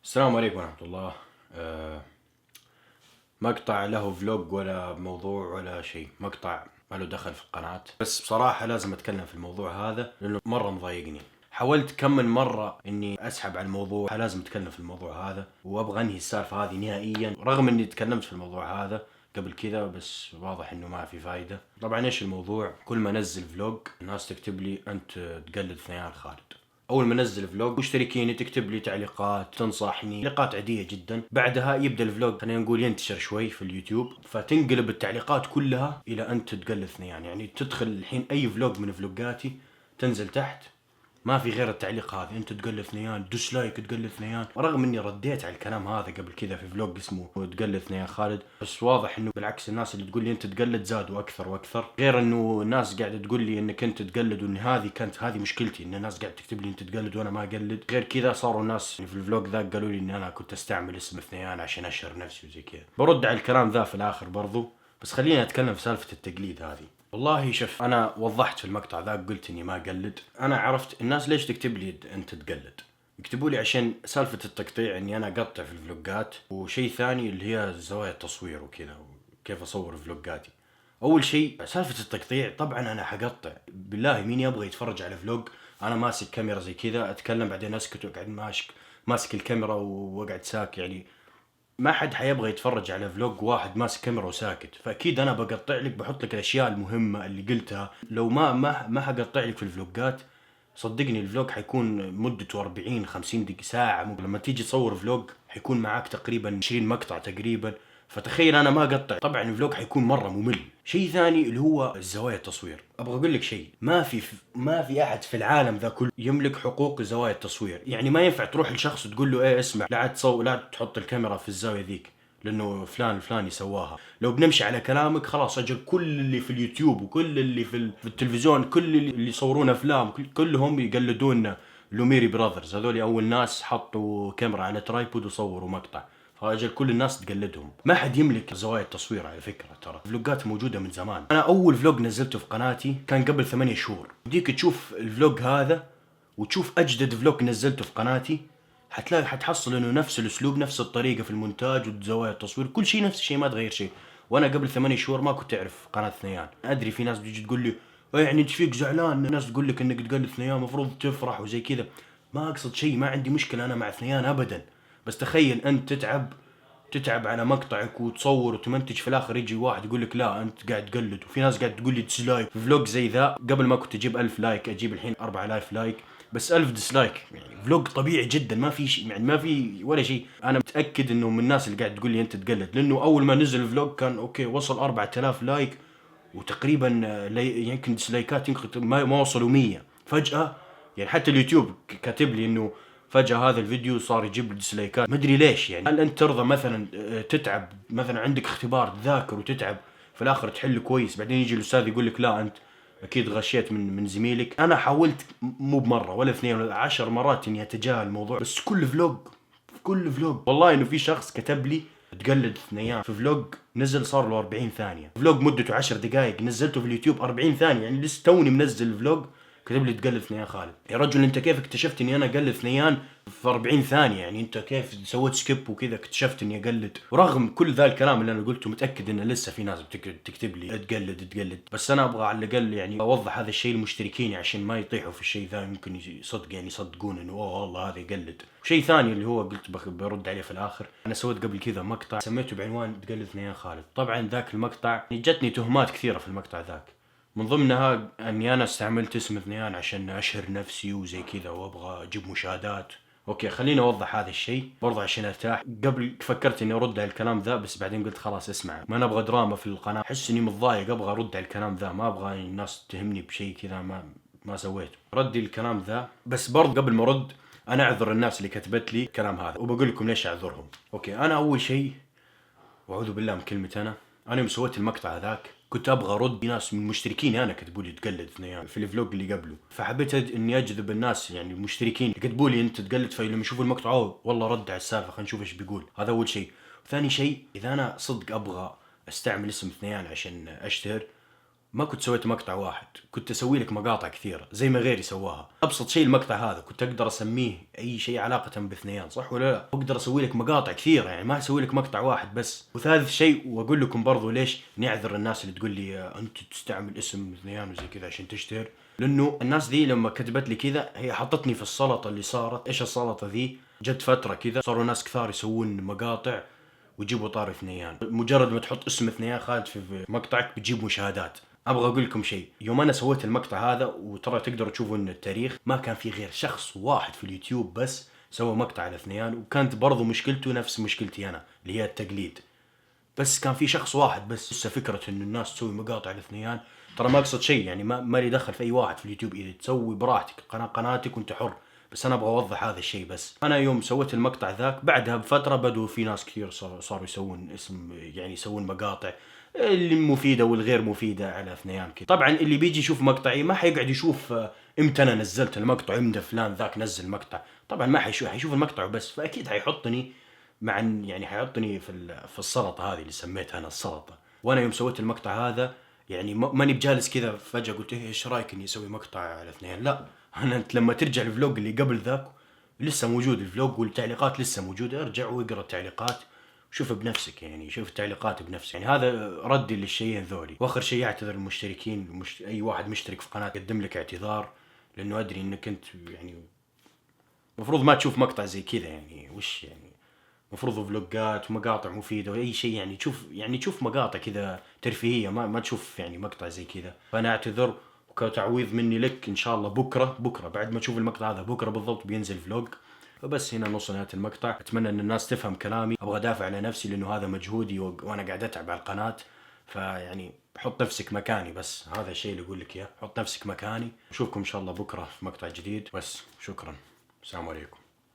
السلام عليكم ورحمة الله. أه مقطع له فلوج ولا موضوع ولا شيء، مقطع ما له دخل في القناة، بس بصراحة لازم أتكلم في الموضوع هذا لأنه مرة مضايقني. حاولت كم من مرة إني أسحب على الموضوع، لازم أتكلم في الموضوع هذا وأبغى أنهي السالفة هذه نهائيا، رغم إني تكلمت في الموضوع هذا قبل كذا بس واضح إنه ما في فايدة. طبعا إيش الموضوع؟ كل ما أنزل فلوج الناس تكتب لي أنت تقلد ثنيان خالد. اول ما انزل فلوج مشتركيني تكتب لي تعليقات تنصحني، تعليقات عاديه جدا. بعدها يبدا الفلوج خلينا نقول ينتشر شوي في اليوتيوب، فتنقلب التعليقات كلها الى انت تقلد ثنيان. يعني تدخل الحين اي فلوج من فلوجاتي تنزل تحت ما في غير التعليق هذا، انت تقلد ثنيان، ديسلايك تقلد ثنيان. رغم اني رديت على الكلام هذا قبل كذا في فلوج اسمه تقلد ثنيان خالد، بس واضح انه بالعكس الناس اللي تقول لي انت تقلد زادوا اكثر واكثر. غير انه الناس قاعده تقول لي انك انت تقلد، وان هذه مشكلتي، ان الناس قاعده تكتب لي انت تقلد وانا ما اقلد. غير كذا صاروا الناس في الفلوج ذا قالوا لي ان انا كنت استعمل اسم ثنيان عشان اشهر نفسي وزي كذا. برد على الكلام ذا في الاخر برضو، بس خليني اتكلم في سالفه التقليد هذه. والله شوف، انا وضحت في المقطع ذا قلت اني ما اقلد. انا عرفت الناس ليش تكتب لي انت تقلد. يكتبوا لي عشان سالفه التقطيع، اني انا اقطع في الفلوجات، وشيء ثاني اللي هي زوايا التصوير وكذا وكيف اصور فلوجاتي. اول شيء سالفه التقطيع، طبعا انا حقطع. بالله مين يبغى يتفرج على فلوج انا ماسك كاميرا زي كذا اتكلم بعدين اسكت واقعد ماسك الكاميرا واقعد ساك؟ يعني ما حد حيبغى يتفرج على فلوج واحد ماسك كاميرا وساكت. فاكيد انا بقطع لك، بحط لك الاشياء المهمه اللي قلتها. لو ما حقطع لك في الفلوجات صدقني الفلوج حيكون مدته 40 50 دقيقه ساعه. لما تيجي تصور فلوج حيكون معاك تقريبا 20 مقطع تقريبا، فتخيل انا ما اقطع، طبعا الفلوج حيكون مره ممل. شيء ثاني اللي هو زوايا التصوير، ابغى اقول لك شيء، ما في احد في العالم ذا كله يملك حقوق زوايا التصوير. يعني ما ينفع تروح لشخص وتقول له ايه اسمع لا تصور، لا تحط الكاميرا في الزاويه ذيك لانه فلان الفلاني سواها. لو بنمشي على كلامك خلاص اجل كل اللي في اليوتيوب وكل اللي في التلفزيون، كل اللي يصورون افلام كلهم يقلدون لوميري براذرز. هذول اول ناس حطوا كاميرا على ترايبود وصوروا مقطع، فاجل كل الناس تقلدهم. ما حد يملك زوايا التصوير على فكره، ترى فلوجات موجوده من زمان. انا اول فلوج نزلته في قناتي كان قبل 8 شهور. ديك تشوف الفلوج هذا وتشوف اجدد فلوج نزلته في قناتي، حتحصل انه نفس الاسلوب، نفس الطريقه في المونتاج وزوايا التصوير، كل شيء نفس الشيء، ما تغير شيء. وانا قبل 8 شهور ما كنت اعرف قناه ثنيان. ادري في ناس بتجي تقول لي إيه يعني انت فيك زعلان، ناس تقول لك انك تقلد ثنيان المفروض تفرح وزي كذا. ما اقصد شيء، ما عندي مشكله انا مع ثنيان ابدا، بس تخيل انت تتعب على مقطعك وتصور وتمنتج، في الاخر يجي واحد يقول لك لا انت قاعد تقلد. وفي ناس قاعد تقول لي ديسلايك في فلوج زي ذا. قبل ما كنت اجيب 1000 لايك اجيب الحين 4000 لايك، بس 1000 ديسلايك. يعني فلوج طبيعي جدا، ما في شيء، يعني ما في ولا شيء. انا متاكد انه من الناس اللي قاعد تقول لي انت تقلد، لانه اول ما نزل الفلوج كان اوكي وصل 4000 لايك وتقريبا يمكن ديسلايكات يمكن ما وصلوا 100. فجاه يعني حتى اليوتيوب كاتب لي انه فجأة هذا الفيديو صار يجيب ديسلايكات، ما ادري ليش. يعني هل انت ترضى مثلا تتعب، مثلا عندك اختبار تذاكر وتتعب في الاخر تحل كويس، بعدين يجي الاستاذ يقول لك لا انت اكيد غشيت من زميلك؟ انا حاولت مو بمره ولا اثنين ولا 10 مرات اني اتجاهل الموضوع، بس في كل فلوج والله انه في شخص كتب لي تقلد ثنيان في فلوج نزل صار له 40 ثانيه. فلوج مدته 10 دقائق نزلته في اليوتيوب 40 ثانيه، يعني لسه توني منزل الفلوج كتب لي تقلد ثنيان خالد. يا رجل انت كيف اكتشفت اني انا اقلد ثنيان في 40 ثانيه؟ يعني انت كيف سويت سكيب وكذا اكتشفت اني اقلد؟ ورغم كل ذا الكلام اللي انا قلته متاكد ان لسه في ناس تكتب لي تقلد، بس انا ابغى على الاقل يعني اوضح هذا الشيء للمشتركين عشان ما يطيحوا في الشيء ذا. يمكن يصدقون انه اوه والله هذا يقلد. شيء ثاني اللي هو قلت برد عليه في الاخر، انا سويت قبل كذا مقطع سميته بعنوان تقلد ثنيان خالد. طبعا ذاك المقطع جتني تهمات كثيره في المقطع ذاك، من ضمنها اني انا استعملت اسم ثنيان عشان اشهر نفسي وزي كذا وابغى اجيب مشاهدات. اوكي خليني اوضح هذا الشيء برضه عشان ارتاح. قبل فكرت اني ارد على الكلام ذا، بس بعدين قلت خلاص اسمع، ما نبغى دراما في القناه، احس اني متضايق ابغى ارد على الكلام ذا، ما ابغى الناس تهمني بشيء كذا ما سويته. ردي الكلام ذا، بس برضه قبل ما ارد انا اعذر الناس اللي كتبت لي الكلام هذا وبقول لكم ليش اعذرهم. اوكي انا اول شيء واعوذ بالله من كلمه انا يوم سويت المقطع هذاك كنت ابغى ارد ناس من مشتركيني انا كتبوا لي تقلد ثنيان في الفلوج اللي قبله، فحبيت اني اجذب الناس يعني المشتركين يكتبوا لي انت تقلد، فلما يشوفوا المقطع والله رد على السالفه خلينا نشوف ايش بيقول. هذا اول شيء. ثاني شيء اذا انا صدق ابغى استعمل اسم ثنيان عشان اشتهر، ما كنت سويت مقطع واحد، كنت اسوي لك مقاطع كثيره زي ما غيري سواها. ابسط شيء المقطع هذا كنت اقدر اسميه اي شيء علاقه باثنيان، صح ولا لا؟ اقدر اسوي لك مقاطع كثيره، يعني ما اسوي لك مقطع واحد بس. وثالث شيء، واقول لكم برضو ليش نعذر الناس اللي تقول لي انت تستعمل اسم اثنيان وزي كذا عشان تشتهر، لانه الناس ذي لما كتبت لي كذا هي حطتني في السلطه اللي صارت. ايش السلطه ذي؟ جت فتره كذا صاروا ناس كثار يسوون مقاطع ويجيبوا طار اثنيان، مجرد ما تحط اسم اثنيان خالد في مقطعك بتجيب مشاهدات. ابغى اقول لكم شيء، يوم انا سويت المقطع هذا، وترى تقدروا تشوفوا ان التاريخ ما كان في غير شخص واحد في اليوتيوب بس سوى مقطع على اثنيان، وكانت برضو مشكلته نفس مشكلتي انا اللي هي التقليد. بس كان في شخص واحد بس. لسه فكرة انه الناس تسوي مقاطع الاثنيان، ترى ما اقصد شيء، يعني ما لي دخل في اي واحد في اليوتيوب، اذا تسوي براحتك، قناتك وانت حر. بس انا ابغى اوضح هذا الشيء بس. انا يوم سويت المقطع ذاك بعدها بفترة بدوا في ناس كثير صاروا يسوون اسم، يعني يسوون مقاطع المفيدة والغير مفيدة على اثنيان كذا. طبعا اللي بيجي يشوف مقطعي ما حيقعد يشوف امتى انا نزلت المقطع، امتى فلان ذاك نزل مقطع. طبعا ما حيشوف المقطع بس، فاكيد حيحطني مع يعني حيحطني في السلطه هذه اللي سميتها انا السلطه. وانا يوم سويت المقطع هذا يعني ماني بجالس كذا فجاه قلت ايش رايك اني اسوي مقطع على اثنين، لا. انت لما ترجع الفلوج اللي قبل ذاك لسه موجود الفلوج، والتعليقات لسه موجوده، ارجع واقرا التعليقات وشوف بنفسك، يعني شوف التعليقات بنفسك. يعني هذا ردي للشيئين ذولي. واخر شيء اعتذر المشتركين، اي واحد مشترك في قناه قدم لك اعتذار، لانه ادري انك انت يعني المفروض ما تشوف مقطع زي كذا. يعني وش يعني، مفروض فلوجات ومقاطع مفيدة واي شيء، يعني تشوف مقاطع كذا ترفيهية، ما تشوف يعني مقطع زي كذا. فانا اعتذر، وكتعويض مني لك ان شاء الله بكرة بعد ما تشوف المقطع هذا، بكرة بالضبط بينزل فلوج. فبس هنا نوصل نهاية المقطع. اتمنى ان الناس تفهم كلامي، ابغى ادافع على نفسي لانه هذا مجهودي وانا قاعد اتعب على القناة. فيعني حط نفسك مكاني، بس هذا الشيء اللي اقول لك اياه، حط نفسك مكاني. اشوفكم ان شاء الله بكرة في مقطع جديد. بس شكرا، السلام عليكم.